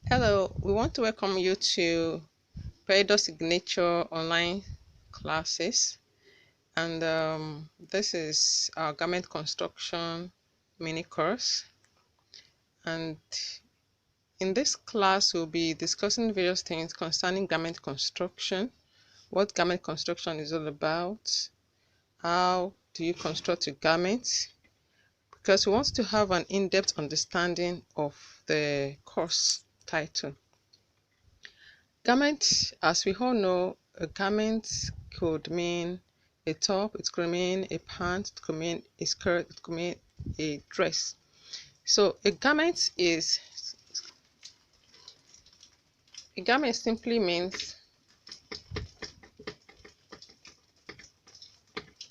Hello, we want to welcome you to Peridot Signature online classes, and this is our garment construction mini course. And in this class, we'll be discussing various things concerning garment construction, what garment construction is all about, how do you construct a garment, because we want to have an in-depth understanding of the course title. Garment, as we all know, a garment could mean a top, it could mean a pant, it could mean a skirt, it could mean a dress. So a garment simply means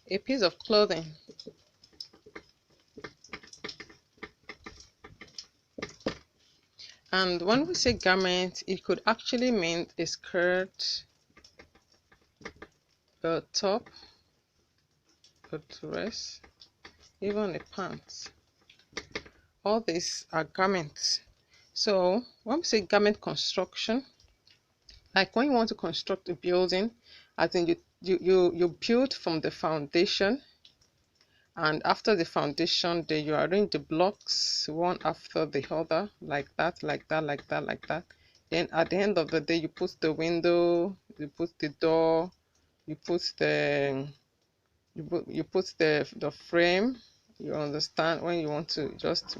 a piece of clothing. And when we say garment, it could actually mean a skirt, a top, a dress, even a pants. All these are garments. So when we say garment construction, like when you want to construct a building, I think you build from the foundation, and after the foundation, then you arrange the blocks one after the other, like that, like that, like that, like that. Then at the end of the day, you put the window, you put the door, you put the frame. You understand, when you want to just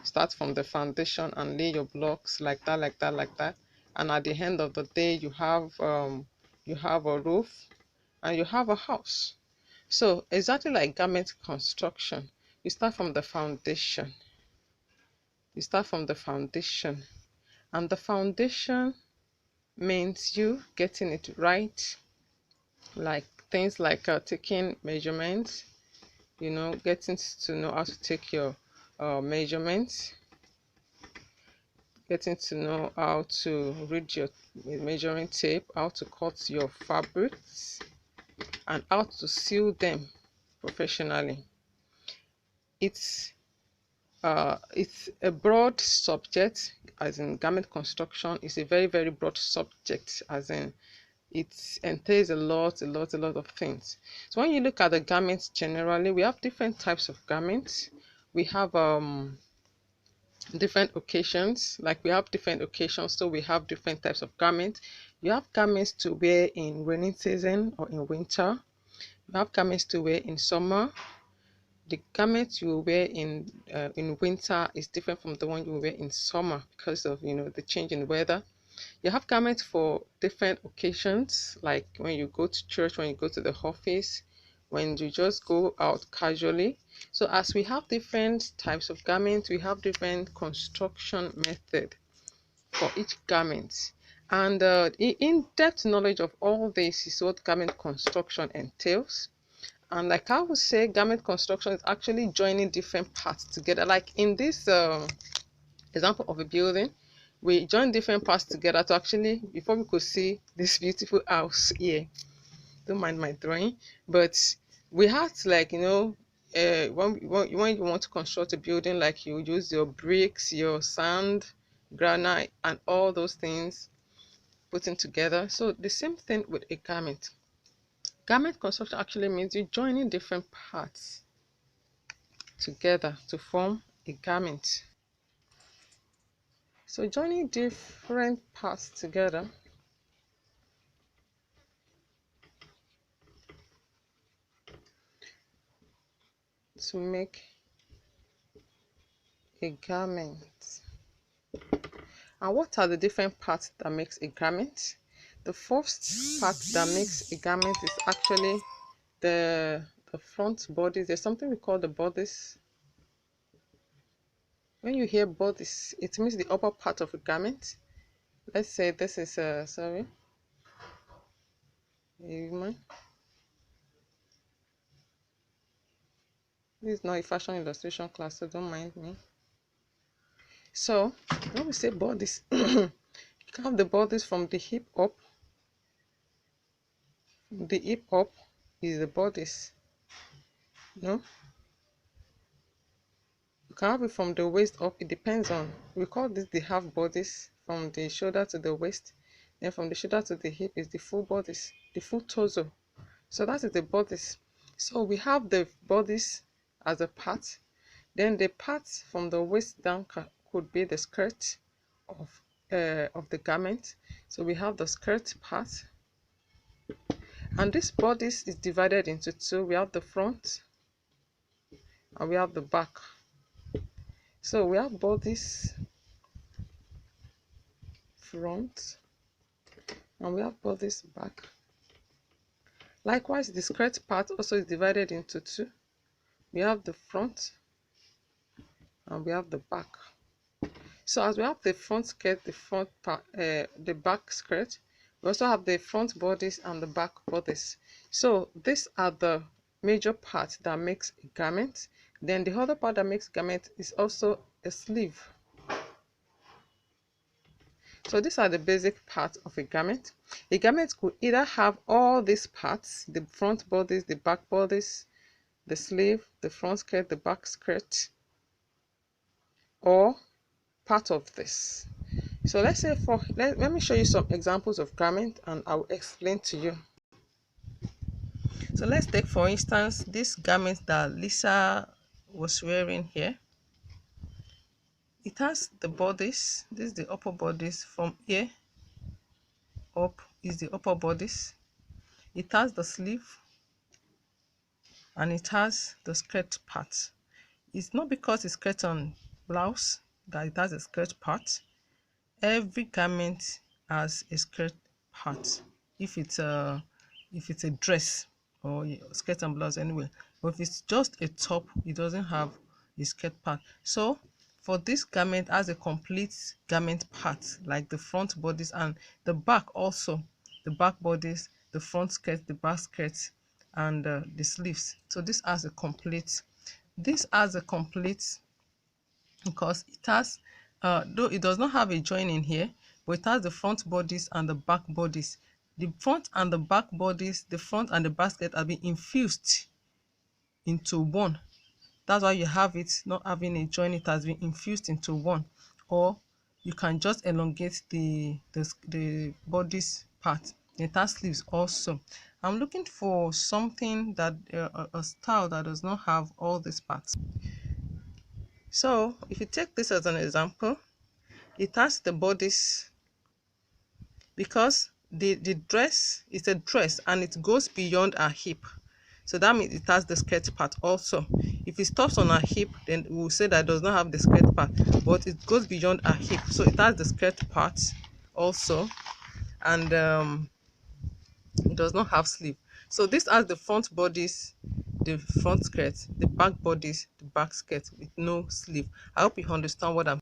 start from the foundation and lay your blocks like that, like that, like that. And at the end of the day, you have a roof and you have a house. So exactly like garment construction, you start from the foundation. You start from the foundation, and the foundation means you getting it right, like things like taking measurements. Getting to know how to take your measurements, getting to know how to read your measuring tape, how to cut your fabrics, and how to sew them professionally. It's a broad subject, as in garment construction is a very, very broad subject, as in it entails a lot of things. So when you look at the garments generally, we have different types of garments. We have different occasions, like we have different occasions, so we have different types of garments. You have garments to wear in rainy season or in winter. You have garments to wear in summer. The garment you wear in winter is different from the one you wear in summer because of the change in weather. You have garments for different occasions, like when you go to church, when you go to the office, when you just go out casually. So as we have different types of garments, we have different construction method for each garment. And in-depth knowledge of all this is what garment construction entails. And like I would say, garment construction is actually joining different parts together. Like in this example of a building, we joined different parts together to actually, before we could see this beautiful house here. Don't mind my drawing, but we had to, like, when you want to construct a building, like you use your bricks, your sand, granite, and all those things putting together. So the same thing with a garment. Garment construction actually means you joining different parts together to form a garment. So joining different parts together to make a garment. And what are the different parts that makes a garment? The first part that makes a garment is actually the front bodies. There's something we call the bodies. When you hear bodies, it means the upper part of a garment. Let's say this is a woman. This is not a fashion illustration class, so don't mind me. So when we say bodies, you have the bodies from the hip up. The hip up is the bodies. You can have it from the waist up. It depends on, we call this the half bodice, from the shoulder to the waist. Then from the shoulder to the hip is the full bodice, the full torso. So that is the bodice. So we have the bodice as a part. Then the part from the waist down could be the skirt of the garment. So we have the skirt part, and this bodice is divided into two. We have the front and we have the back. So we have bodice front and we have bodice back. Likewise, the skirt part also is divided into two. We have the front and we have the back. So as we have the front skirt, the front part, the back skirt, we also have the front bodice and the back bodice. So these are the major parts that makes a garment. Then the other part that makes garment is also a sleeve. So these are the basic parts of a garment. A garment could either have all these parts: the front bodice, the back bodice, the sleeve, the front skirt, the back skirt, or part of this. So let's say let me show you some examples of garment and I'll explain to you. So let's take for instance this garment that Lisa was wearing here. It has the bodice. This is the upper bodice. From here up is the upper bodice. It has the sleeve and it has the skirt part. It's not because it's skirt on blouse that it has a skirt part. Every garment has a skirt part if it's a dress or a skirt and blouse anyway. But if it's just a top, it doesn't have a skirt part. So for this garment has a complete garment part, like the front bodice and the back also, the back bodice, the front skirt, the back skirt, and the sleeves. So this has a complete because it has though it does not have a joining here, but it has the front bodice and the back bodice. The front and the back bodice, the front and the back skirt have been infused into one. That's why you have it not having a join. It has been infused into one. Or you can just elongate the bodice part. It has sleeves also. I'm looking for something that a style that does not have all these parts. So if you take this as an example, it has the bodice because the dress is a dress and it goes beyond our hip. So that means it has the skirt part also. If it stops on our hip, then we will say that it does not have the skirt part, but it goes beyond our hip. So it has the skirt part also, and it does not have sleeve. So this has the front bodice, the front skirt, the back bodice, the back skirt with no sleeve. I hope you understand what I'm